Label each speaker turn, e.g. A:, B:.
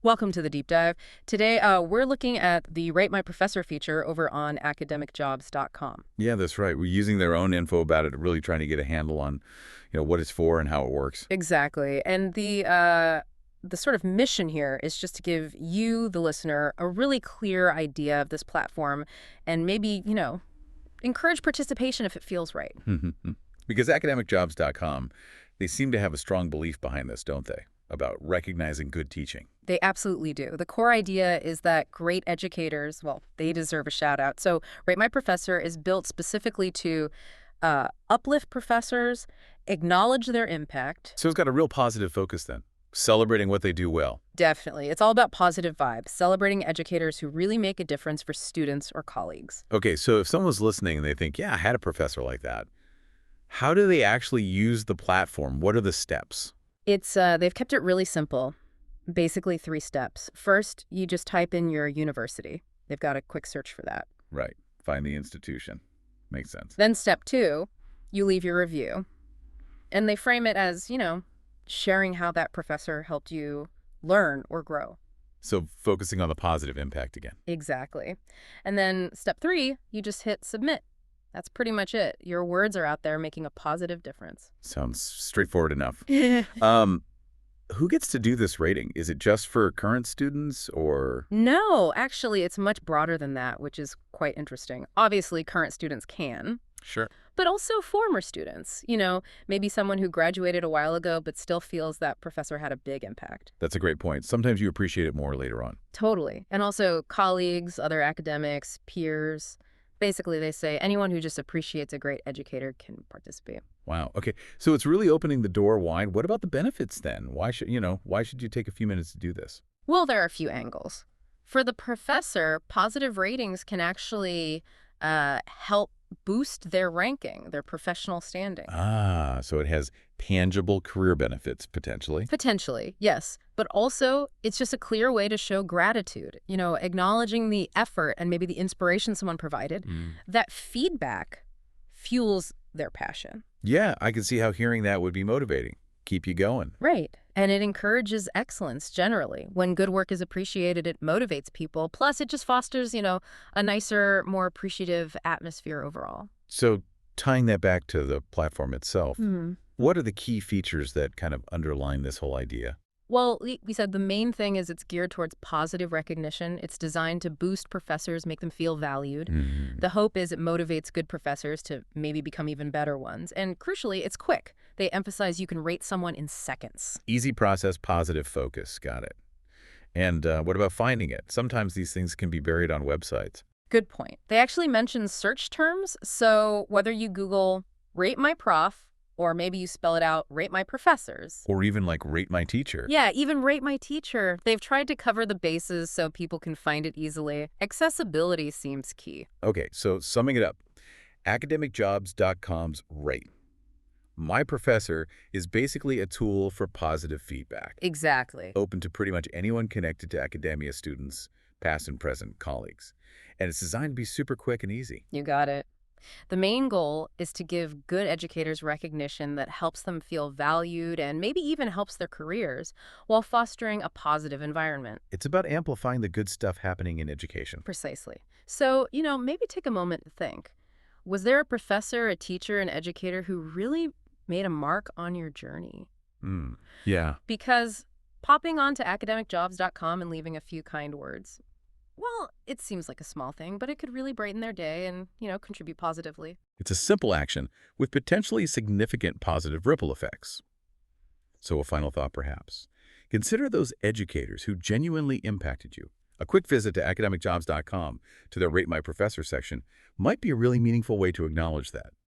A: Welcome to the deep dive. Today, we're looking at the Rate My Professor feature over on academicjobs.com.
B: Yeah, that's right. We're using their own info about it, really trying to get a handle on, what it's for and how it works.
A: Exactly. And the sort of mission here is just to give you, the listener, a really clear idea of this platform and maybe, encourage participation if it feels right.
B: Because academicjobs.com, they seem to have a strong belief behind this, don't they? About recognizing good teaching.
A: They absolutely do. The core idea is that great educators, well, they deserve a shout out. So Rate My Professor is built specifically to uplift professors, acknowledge their impact.
B: So it's got a real positive focus then, celebrating what they do well.
A: Definitely. It's all about positive vibes, celebrating educators who really make a difference for students or colleagues.
B: Okay, so if someone's listening and they think, yeah, I had a professor like that, how do they actually use the platform? What are the steps?
A: They've kept it really simple. Basically 3 steps. First, you just type in your university. They've got a quick search for that.
B: Right. Find the institution. Makes sense.
A: Then step 2, you leave your review. And they frame it as, sharing how that professor helped you learn or grow.
B: So focusing on the positive impact again.
A: Exactly. And then step 3, you just hit submit. That's pretty much it. Your words are out there making a positive difference.
B: Sounds straightforward enough. Who gets to do this rating? Is it just for current students or?
A: No, actually, it's much broader than that, which is quite interesting. Obviously, current students can,
B: Sure.
A: but also former students. Maybe someone who graduated a while ago but still feels that professor had a big impact.
B: That's a great point. Sometimes you appreciate it more later on.
A: Totally. And also colleagues, other academics, peers. Basically, they say anyone who just appreciates a great educator can participate.
B: Wow. Okay. So it's really opening the door wide. What about the benefits then? Why should you take a few minutes to do this?
A: Well, there are a few angles. For the professor, positive ratings can actually help boost their ranking, their professional standing.
B: So it has tangible career benefits potentially.
A: Potentially, yes. But also, it's just a clear way to show gratitude, acknowledging the effort and maybe the inspiration someone provided. That feedback fuels their passion.
B: Yeah, I can see how hearing that would be motivating. Keep you going.
A: Right. And it encourages excellence generally. When good work is appreciated, it motivates people. Plus, it just fosters, a nicer, more appreciative atmosphere overall.
B: So tying that back to the platform itself,
A: Hmm.
B: what are the key features that kind of underline this whole idea?
A: Well, we said the main thing is it's geared towards positive recognition. It's designed to boost professors, make them feel valued. The hope is it motivates good professors to maybe become even better ones. And crucially, it's quick. They emphasize you can rate someone in seconds.
B: Easy process, positive focus. Got it. And what about finding it? Sometimes these things can be buried on websites.
A: Good point. They actually mention search terms. So whether you Google rate my prof, or maybe you spell it out, rate my professors.
B: Or even like rate my teacher.
A: Yeah, even rate my teacher. They've tried to cover the bases so people can find it easily. Accessibility seems key.
B: Okay, so summing it up, academicjobs.com's Rate My Professor is basically a tool for positive feedback,
A: Exactly.
B: open to pretty much anyone connected to academia students, past and present colleagues. And it's designed to be super quick and easy.
A: You got it. The main goal is to give good educators recognition that helps them feel valued and maybe even helps their careers while fostering a positive environment.
B: It's about amplifying the good stuff happening in education.
A: Precisely. So, maybe take a moment to think. Was there a professor, a teacher, an educator who really made a mark on your journey?
B: Yeah.
A: Because popping onto academicjobs.com and leaving a few kind words, well, it seems like a small thing, but it could really brighten their day and, contribute positively.
B: It's a simple action with potentially significant positive ripple effects. So a final thought perhaps. Consider those educators who genuinely impacted you. A quick visit to academicjobs.com to their Rate My Professor section might be a really meaningful way to acknowledge that.